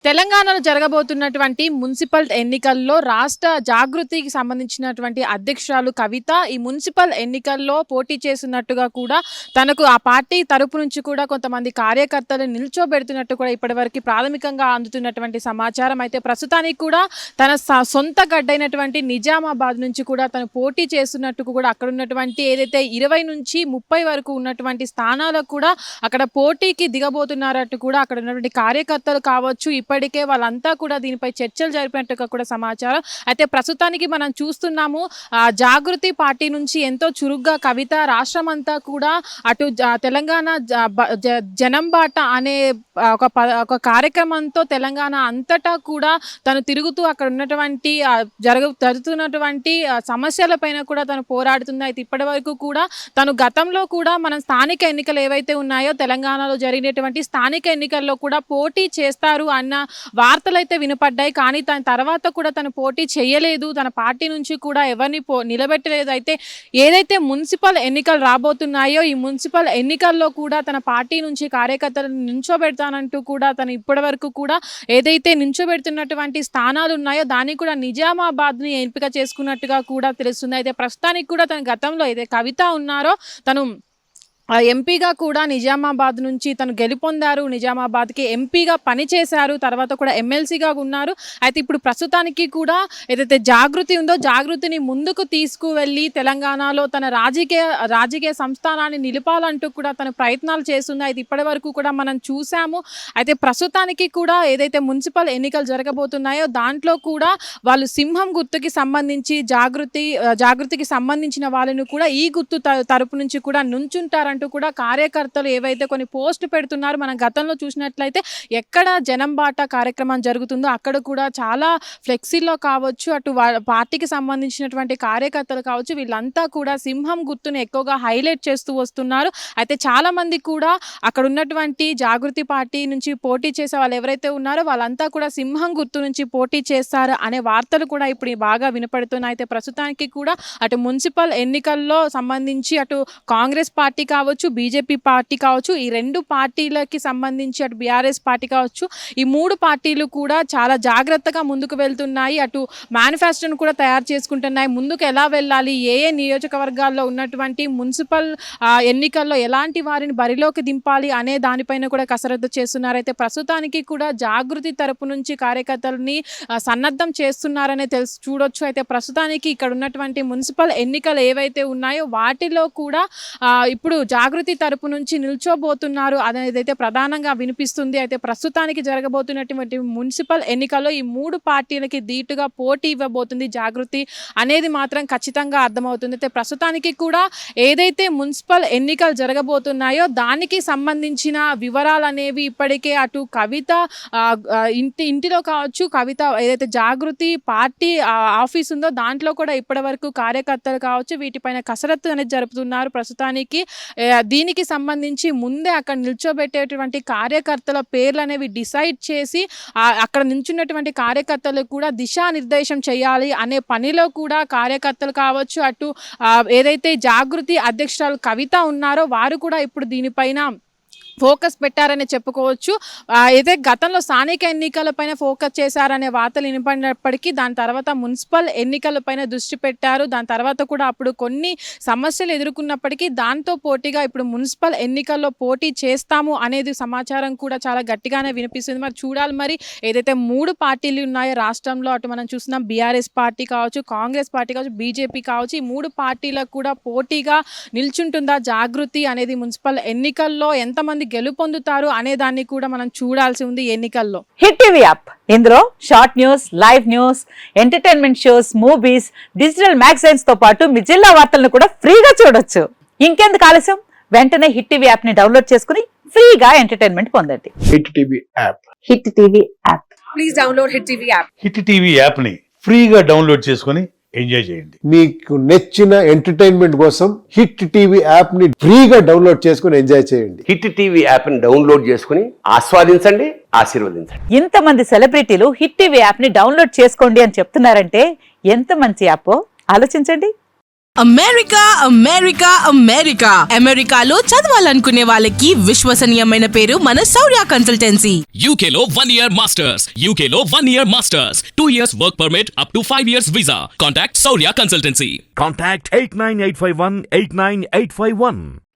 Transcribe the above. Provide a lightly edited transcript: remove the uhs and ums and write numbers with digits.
తెలంగాణలో జరగబోతున్నటువంటి మున్సిపల్ ఎన్నికల్లో రాష్ట్ర జాగృతికి సంబంధించినటువంటి అధ్యక్షురాలు కవిత ఈ మున్సిపల్ ఎన్నికల్లో పోటీ చేస్తున్నట్టుగా కూడా తనకు ఆ పార్టీ తరపు నుంచి కూడా కొంతమంది కార్యకర్తలు నిల్చోబెడుతున్నట్టు కూడా ఇప్పటివరకు ప్రాథమికంగా అందుతున్నటువంటి సమాచారం. అయితే ప్రస్తుతానికి కూడా తన సొంత గడ్డైనటువంటి నిజామాబాద్ నుంచి కూడా తను పోటీ చేస్తున్నట్టు కూడా అక్కడ ఉన్నటువంటి ఏదైతే 20 నుంచి 30 వరకు ఉన్నటువంటి స్థానాలకు కూడా అక్కడ పోటీకి దిగబోతున్నారట్టు కూడా అక్కడ ఉన్నటువంటి కార్యకర్తలు కావచ్చు ఇప్పటికే వాళ్ళంతా కూడా దీనిపై చర్చలు జరిపినట్టుగా కూడా సమాచారం. అయితే ప్రస్తుతానికి మనం చూస్తున్నాము జాగృతి పార్టీ నుంచి ఎంతో చురుగ్గా కవిత రాష్ట్రం అంతా కూడా అటు తెలంగాణ జనంబాట అనే ఒక కార్యక్రమంతో తెలంగాణ అంతటా కూడా తను తిరుగుతూ అక్కడ ఉన్నటువంటి జరుగుతున్నటువంటి సమస్యలపైన కూడా తను పోరాడుతుంది. అయితే ఇప్పటి వరకు కూడా తను గతంలో కూడా మనం స్థానిక ఎన్నికలు ఏవైతే ఉన్నాయో తెలంగాణలో జరిగినటువంటి స్థానిక ఎన్నికల్లో కూడా పోటీ చేస్తారు అన్న వార్తలు అయితే వినపడ్డాయి. కానీ తన తర్వాత కూడా తను పోటీ చేయలేదు, తన పార్టీ నుంచి కూడా ఎవరిని నిలబెట్టలేదు. అయితే ఏదైతే మున్సిపల్ ఎన్నికలు రాబోతున్నాయో ఈ మున్సిపల్ ఎన్నికల్లో కూడా తన పార్టీ నుంచి కార్యకర్తలను నించోబెడతానంటూ కూడా తను ఇప్పటి వరకు కూడా ఏదైతే నించోబెడుతున్నటువంటి స్థానాలు ఉన్నాయో దాన్ని కూడా నిజామాబాద్ని ఎంపిక చేసుకున్నట్టుగా కూడా తెలుస్తుంది. అయితే ప్రస్తుతానికి కూడా తన గతంలో ఏదైతే కవిత ఉన్నారో తను ఎంపీగా కూడా నిజామాబాద్ నుంచి తను గెలుపొందారు, నిజామాబాద్కి ఎంపీగా పనిచేశారు, తర్వాత కూడా ఎమ్మెల్సీగా ఉన్నారు. అయితే ఇప్పుడు ప్రస్తుతానికి కూడా ఏదైతే జాగృతి ఉందో జాగృతిని ముందుకు తీసుకువెళ్ళి తెలంగాణలో తన రాజకీయ సంస్థానాన్ని నిలపాలంటూ కూడా తన ప్రయత్నాలు చేస్తుంది. అయితే ఇప్పటి వరకు కూడా మనం చూసాము. అయితే ప్రస్తుతానికి కూడా ఏదైతే మున్సిపల్ ఎన్నికలు జరగబోతున్నాయో దాంట్లో కూడా వాళ్ళు సింహం గుర్తుకి సంబంధించి జాగృతికి సంబంధించిన వాళ్ళను కూడా ఈ గుర్తు తరపు నుంచి కూడా నుంచుంటారంటూ కూడా కార్యకర్తలు ఏవైతే కొన్ని పోస్ట్ పెడుతున్నారు. మనం గతంలో చూసినట్లయితే ఎక్కడ జనం బాట కార్యక్రమం జరుగుతుందో అక్కడ కూడా చాలా ఫ్లెక్సీల్లో కావచ్చు అటు పార్టీకి సంబంధించినటువంటి కార్యకర్తలు కావచ్చు వీళ్ళంతా కూడా సింహం గుర్తును ఎక్కువగా హైలైట్ చేస్తూ వస్తున్నారు. అయితే చాలా మంది కూడా అక్కడ ఉన్నటువంటి జాగృతి పార్టీ నుంచి పోటీ చేసే వాళ్ళు ఎవరైతే ఉన్నారో వాళ్ళంతా కూడా సింహం గుర్తు నుంచి పోటీ చేస్తారు అనే వార్తలు కూడా ఇప్పుడు బాగా వినపడుతున్నాయి. అయితే ప్రస్తుతానికి కూడా అటు మున్సిపల్ ఎన్నికల్లో సంబంధించి అటు కాంగ్రెస్ పార్టీ కావచ్చు బీజేపీ పార్టీ కావచ్చు ఈ రెండు పార్టీలకి సంబంధించి అటు బీఆర్ఎస్ పార్టీ కావచ్చు ఈ మూడు పార్టీలు కూడా చాలా జాగ్రత్తగా ముందుకు వెళ్తున్నాయి. అటు మేనిఫెస్టోను కూడా తయారు చేసుకుంటున్నాయి. ముందుకు ఎలా వెళ్ళాలి, ఏ నియోజకవర్గాల్లో ఉన్నటువంటి మున్సిపల్ ఎన్నికల్లో ఎలాంటి వారిని బరిలోకి దింపాలి అనే దానిపైన కూడా కసరత్తు చేస్తున్నారు. అయితే ప్రస్తుతానికి కూడా జాగృతి తరపు నుంచి కార్యకర్తలని సన్నద్ధం చేస్తున్నారనే చూడొచ్చు. అయితే ప్రస్తుతానికి ఇక్కడ ఉన్నటువంటి మున్సిపల్ ఎన్నికలు ఏవైతే ఉన్నాయో వాటిలో కూడా ఇప్పుడు జాగృతి తరపు నుంచి నిల్చోబోతున్నారు అనేది ప్రధానంగా వినిపిస్తుంది. అయితే ప్రస్తుతానికి జరగబోతున్నటువంటి మున్సిపల్ ఎన్నికల్లో ఈ మూడు పార్టీలకి ధీటుగా పోటీ ఇవ్వబోతుంది జాగృతి అనేది మాత్రం ఖచ్చితంగా అర్థమవుతుంది. అయితే ప్రస్తుతానికి కూడా ఏదైతే మున్సిపల్ ఎన్నికలు జరగబోతున్నాయో దానికి సంబంధించిన వివరాలు అనేవి ఇప్పటికే అటు కవిత ఇంటిలో కావచ్చు కవిత ఏదైతే జాగృతి పార్టీ ఆఫీస్ ఉందో దాంట్లో కూడా ఇప్పటి వరకు కార్యకర్తలు కావచ్చు వీటిపైన కసరత్తు అనేది జరుపుతున్నారు. ప్రస్తుతానికి దీనికి సంబంధించి ముందే అక్కడ నిల్చోబెట్టేటువంటి కార్యకర్తల పేర్లు అనేవి డిసైడ్ చేసి అక్కడ నిల్చున్నటువంటి కార్యకర్తలకు కూడా దిశానిర్దేశం చేయాలి అనే పనిలో కూడా కార్యకర్తలు కావచ్చు అటు ఏదైతే జాగృతి అధ్యక్షురాలు కవిత ఉన్నారో వారు కూడా ఇప్పుడు దీనిపైన ఫోకస్ పెట్టారని చెప్పుకోవచ్చు. అయితే గతంలో స్థానిక ఎన్నికలపైన ఫోకస్ చేశారనే వార్తలు వినపడినప్పటికీ దాని తర్వాత మున్సిపల్ ఎన్నికలపైన దృష్టి పెట్టారు. దాని తర్వాత కూడా అప్పుడు కొన్ని సమస్యలు ఎదుర్కొన్నప్పటికీ దాంతో పోటీగా ఇప్పుడు మున్సిపల్ ఎన్నికల్లో పోటీ చేస్తాము అనేది సమాచారం కూడా చాలా గట్టిగానే వినిపిస్తుంది. మరి చూడాలి మరి ఏదైతే మూడు పార్టీలు ఉన్నాయో రాష్ట్రంలో అటు మనం చూస్తున్నాం బీఆర్ఎస్ పార్టీ కావచ్చు కాంగ్రెస్ పార్టీ కావచ్చు బీజేపీ కావచ్చు ఈ మూడు పార్టీలకు కూడా పోటీగా నిల్చుంటుందా జాగృతి అనేది మున్సిపల్ ఎన్నికల్లో ఎంతమంది గెలుపొందుతారు అనే దాన్ని కూడా మనం చూడాల్సి ఉంది ఎన్నికల్లో. హిట్ టీవీ యాప్ ఇందులో short news live news entertainment shows movies digital magazines తో పాటు మీ జిల్లా వార్తలను కూడా ఫ్రీగా చూడొచ్చు. ఇంకెందుకు ఆలస్యం వెంటనే హిట్ టీవీ యాప్ ని డౌన్లోడ్ చేసుకుని ఫ్రీగా ఎంటర్టైన్మెంట్ పొందండి. Hit TV app please download hit TV app. Hit TV app ని ఫ్రీగా డౌన్లోడ్ చేసుకుని ఎంజాయ్ చేయండి. మీకు నచ్చిన ఎంటర్టైన్మెంట్ కోసం హిట్ టీవీ యాప్ ని ఫ్రీగా డౌన్లోడ్ చేసుకుని ఎంజాయ్ చేయండి. హిట్ టీవీ యాప్ ని డౌన్లోడ్ చేసుకుని ఆస్వాదించండి, ఆశీర్వదించండి. ఇంతమంది సెలబ్రిటీలు హిట్ టీవీ యాప్ ని డౌన్లోడ్ చేసుకోండి అని చెప్తున్నారంటే ఎంత మంచి యాప్ ఆలోచించండి. అమెరికా అమెరికా అమెరికా అమెరికాలో చదవాలనుకునే వాళ్ళకి విశ్వసనీయమైన పేరు మన శౌర్య consultancy. UK Law 1 Year Masters. UK Law 1 Year Masters. 2 years work permit up to 5 years visa. Contact Saurya Consultancy. Contact 89851 89851.